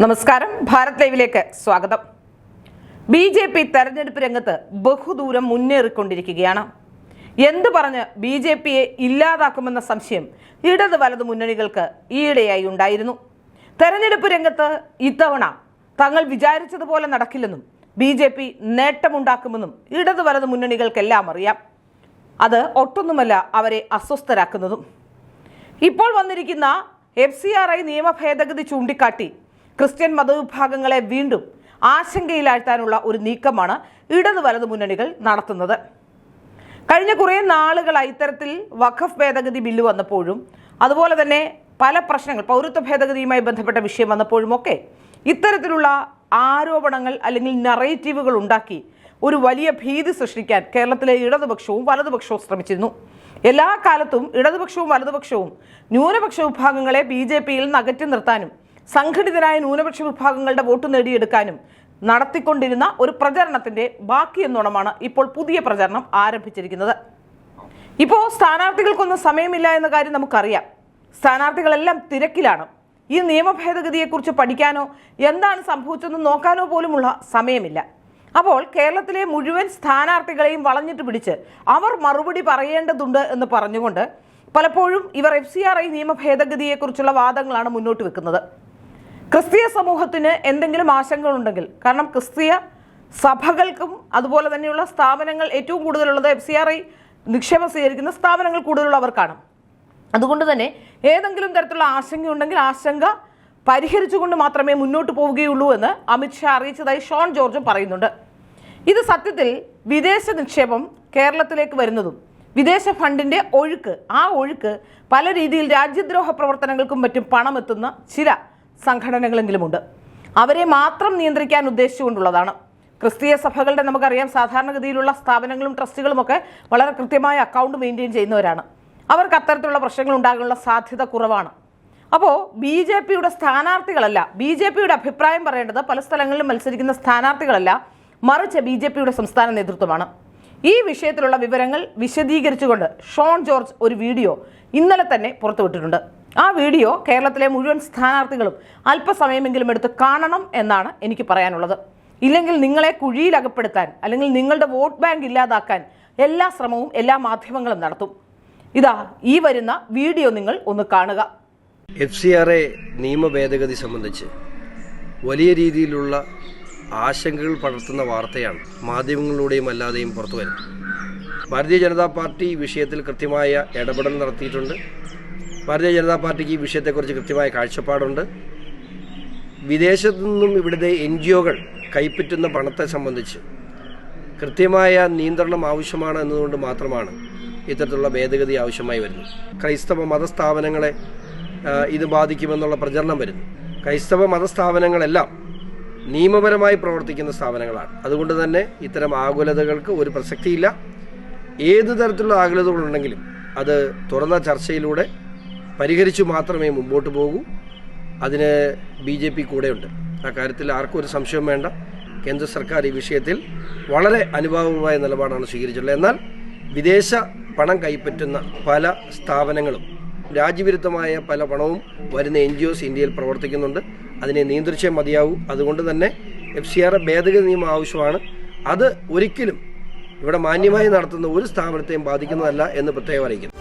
നമസ്കാരം, ഭാരത് ലൈവിലേക്ക് സ്വാഗതം. BJP തെരഞ്ഞെടുപ്പ് രംഗത്ത് ബഹുദൂരം മുന്നേറിക്കൊണ്ടിരിക്കുകയാണ്. എന്ത് പറഞ്ഞ് BJPയെ ഇല്ലാതാക്കുമെന്ന സംശയം ഇടത് വലതു മുന്നണികൾക്ക് ഈയിടെയായി ഉണ്ടായിരുന്നു. തെരഞ്ഞെടുപ്പ് രംഗത്ത് ഇത്തവണ തങ്ങൾ വിചാരിച്ചതുപോലെ നടക്കില്ലെന്നും BJP നേട്ടമുണ്ടാക്കുമെന്നും ഇടത് വലതു മുന്നണികൾക്കെല്ലാം അറിയാം. അത് ഒട്ടൊന്നുമല്ല അവരെ അസ്വസ്ഥരാക്കുന്നതും. ഇപ്പോൾ വന്നിരിക്കുന്ന FCRI നിയമ ഭേദഗതി ചൂണ്ടിക്കാട്ടി ക്രിസ്ത്യൻ മതവിഭാഗങ്ങളെ വീണ്ടും ആശങ്കയിലാഴ്ത്താനുള്ള ഒരു നീക്കമാണ് ഇടത് വലതു മുന്നണികൾ നടത്തുന്നത്. കഴിഞ്ഞ കുറേ നാളുകളായി ഇത്തരത്തിൽ വഖഫ് ഭേദഗതി ബില്ല് വന്നപ്പോഴും അതുപോലെ തന്നെ പല പ്രശ്നങ്ങൾ പൗരത്വ ഭേദഗതിയുമായി ബന്ധപ്പെട്ട വിഷയം വന്നപ്പോഴുമൊക്കെ ഇത്തരത്തിലുള്ള ആരോപണങ്ങൾ അല്ലെങ്കിൽ നറേറ്റീവുകൾ ഉണ്ടാക്കി ഒരു വലിയ ഭീതി സൃഷ്ടിക്കാൻ കേരളത്തിലെ ഇടതുപക്ഷവും വലതുപക്ഷവും ശ്രമിച്ചിരുന്നു. എല്ലാ കാലത്തും ഇടതുപക്ഷവും വലതുപക്ഷവും ന്യൂനപക്ഷ വിഭാഗങ്ങളെ BJPയിൽ നിന്ന് അകറ്റി നിർത്താനും സംഘടിതരായ ന്യൂനപക്ഷ വിഭാഗങ്ങളുടെ വോട്ട് നേടിയെടുക്കാനും നടത്തിക്കൊണ്ടിരുന്ന ഒരു പ്രചരണത്തിന്റെ ബാക്കി എന്നോണമാണ് ഇപ്പോൾ പുതിയ പ്രചരണം ആരംഭിച്ചിരിക്കുന്നത്. ഇപ്പോൾ സ്ഥാനാർത്ഥികൾക്കൊന്നും സമയമില്ല എന്ന കാര്യം നമുക്കറിയാം. സ്ഥാനാർത്ഥികളെല്ലാം തിരക്കിലാണ്. ഈ നിയമ ഭേദഗതിയെക്കുറിച്ച് പഠിക്കാനോ എന്താണ് സംഭവിച്ചതെന്ന് നോക്കാനോ പോലുമുള്ള സമയമില്ല. അപ്പോൾ കേരളത്തിലെ മുഴുവൻ സ്ഥാനാർത്ഥികളെയും വളഞ്ഞിട്ട് പിടിച്ച് അവർ മറുപടി പറയേണ്ടതുണ്ട് എന്ന് പറഞ്ഞുകൊണ്ട് പലപ്പോഴും ഇവർ FCRI നിയമ ഭേദഗതിയെക്കുറിച്ചുള്ള വാദങ്ങളാണ് മുന്നോട്ട് വെക്കുന്നത്. ക്രിസ്തീയ സമൂഹത്തിന് എന്തെങ്കിലും ആശങ്കകളുണ്ടെങ്കിൽ, കാരണം ക്രിസ്തീയ സഭകൾക്കും അതുപോലെ തന്നെയുള്ള സ്ഥാപനങ്ങൾ ഏറ്റവും കൂടുതലുള്ളത് FCRI നിക്ഷേപം സ്വീകരിക്കുന്ന സ്ഥാപനങ്ങൾ കൂടുതലുള്ളവർക്കാണ്. അതുകൊണ്ട് തന്നെ ഏതെങ്കിലും തരത്തിലുള്ള ആശങ്കയുണ്ടെങ്കിൽ ആശങ്ക പരിഹരിച്ചുകൊണ്ട് മാത്രമേ മുന്നോട്ട് പോവുകയുള്ളൂ എന്ന് അമിത്ഷാ അറിയിച്ചതായി ഷോൺ ജോർജും പറയുന്നുണ്ട്. ഇത് സത്യത്തിൽ വിദേശ നിക്ഷേപം കേരളത്തിലേക്ക് വരുന്നതും വിദേശ ഫണ്ടിന്റെ ഒഴുക്ക്, ആ ഒഴുക്ക് പല രീതിയിൽ രാജ്യദ്രോഹ പ്രവർത്തനങ്ങൾക്കും മറ്റും പണമെത്തുന്ന ചില സംഘടനകളെങ്കിലുമുണ്ട്. അവരെ മാത്രം നിയന്ത്രിക്കാൻ ഉദ്ദേശിച്ചുകൊണ്ടുള്ളതാണ്. ക്രിസ്തീയ സഭകളുടെ നമുക്കറിയാം, സാധാരണഗതിയിലുള്ള സ്ഥാപനങ്ങളും ട്രസ്റ്റുകളുമൊക്കെ വളരെ കൃത്യമായ അക്കൗണ്ട് മെയിൻറ്റെയിൻ ചെയ്യുന്നവരാണ്. അവർക്ക് അത്തരത്തിലുള്ള പ്രശ്നങ്ങൾ ഉണ്ടാകാനുള്ള സാധ്യത കുറവാണ്. അപ്പോൾ BJPയുടെ സ്ഥാനാർത്ഥികളല്ല, BJPയുടെ അഭിപ്രായം പറയേണ്ടത് പല സ്ഥലങ്ങളിലും മത്സരിക്കുന്ന സ്ഥാനാർത്ഥികളല്ല, മറിച്ച് BJPയുടെ സംസ്ഥാന നേതൃത്വമാണ്. ഈ വിഷയത്തിലുള്ള വിവരങ്ങൾ വിശദീകരിച്ചുകൊണ്ട് ഷോൺ ജോർജ് ഒരു വീഡിയോ ഇന്നലെ തന്നെ പുറത്തുവിട്ടിട്ടുണ്ട്. ആ വീഡിയോ കേരളത്തിലെ മുഴുവൻ സ്ഥാനാർത്ഥികളും അല്പസമയമെങ്കിലും എടുത്ത് കാണണം എന്നാണ് എനിക്ക് പറയാനുള്ളത്. ഇല്ലെങ്കിൽ നിങ്ങളെ കുഴിയിൽ അകപ്പെടുത്താൻ അല്ലെങ്കിൽ നിങ്ങളുടെ വോട്ട് ബാങ്ക് ഇല്ലാതാക്കാൻ എല്ലാ ശ്രമവും എല്ലാ മാധ്യമങ്ങളും നടത്തും. ഇതാ ഈ വരുന്ന വീഡിയോ നിങ്ങൾ ഒന്ന് കാണുക. FCRI നിയമ ഭേദഗതി സംബന്ധിച്ച് വലിയ രീതിയിലുള്ള ആശങ്കകൾ പടർത്തുന്ന വാർത്തയാണ് മാധ്യമങ്ങളിലൂടെയും അല്ലാതെയും പുറത്തു വരുന്നത്. ഭാരതീയ ജനതാ പാർട്ടി ഈ വിഷയത്തിൽ കൃത്യമായ ഇടപെടൽ നടത്തിയിട്ടുണ്ട്. ഭാരതീയ ജനതാ പാർട്ടിക്ക് ഈ വിഷയത്തെക്കുറിച്ച് കൃത്യമായ കാഴ്ചപ്പാടുണ്ട്. വിദേശത്തു നിന്നും ഇവിടുത്തെ NGOകൾ കൈപ്പറ്റുന്ന പണത്തെ സംബന്ധിച്ച് കൃത്യമായ നിയന്ത്രണം ആവശ്യമാണ് എന്നതുകൊണ്ട് മാത്രമാണ് ഇത്തരത്തിലുള്ള ഭേദഗതി ആവശ്യമായി വരുന്നത്. ക്രൈസ്തവ മതസ്ഥാപനങ്ങളെ ഇത് ബാധിക്കുമെന്നുള്ള പ്രചരണം വരുന്നു. ക്രൈസ്തവ മതസ്ഥാപനങ്ങളെല്ലാം നിയമപരമായി പ്രവർത്തിക്കുന്ന സ്ഥാപനങ്ങളാണ്. അതുകൊണ്ട് തന്നെ ഇത്തരം ആകുലതകൾക്ക് ഒരു പ്രസക്തിയില്ല. ഏത് തരത്തിലുള്ള ആകുലതകളുണ്ടെങ്കിലും അത് തുറന്ന ചർച്ചയിലൂടെ പരിഹരിച്ചു മാത്രമേ മുമ്പോട്ട് പോകൂ. അതിന് BJP കൂടെയുണ്ട്. ആ കാര്യത്തിൽ ആർക്കും ഒരു സംശയം വേണ്ട. കേന്ദ്ര സർക്കാർ ഈ വിഷയത്തിൽ വളരെ അനുഭാവമായ നിലപാടാണ് സ്വീകരിച്ചിട്ടുള്ളത്. എന്നാൽ വിദേശ പണം കൈപ്പറ്റുന്ന പല സ്ഥാപനങ്ങളും രാജ്യവിരുദ്ധമായ പല പണവും വരുന്ന NGOs ഇന്ത്യയിൽ പ്രവർത്തിക്കുന്നുണ്ട്. അതിനെ നിയന്ത്രിച്ചേ മതിയാവൂ. അതുകൊണ്ട് തന്നെ FCRI ഭേദഗതി നിയമം ആവശ്യമാണ്. അത് ഒരിക്കലും ഇവിടെ മാന്യമായി നടത്തുന്ന ഒരു സ്ഥാപനത്തെയും ബാധിക്കുന്നതല്ല എന്ന് പ്രത്യേകം അറിയിക്കുന്നു.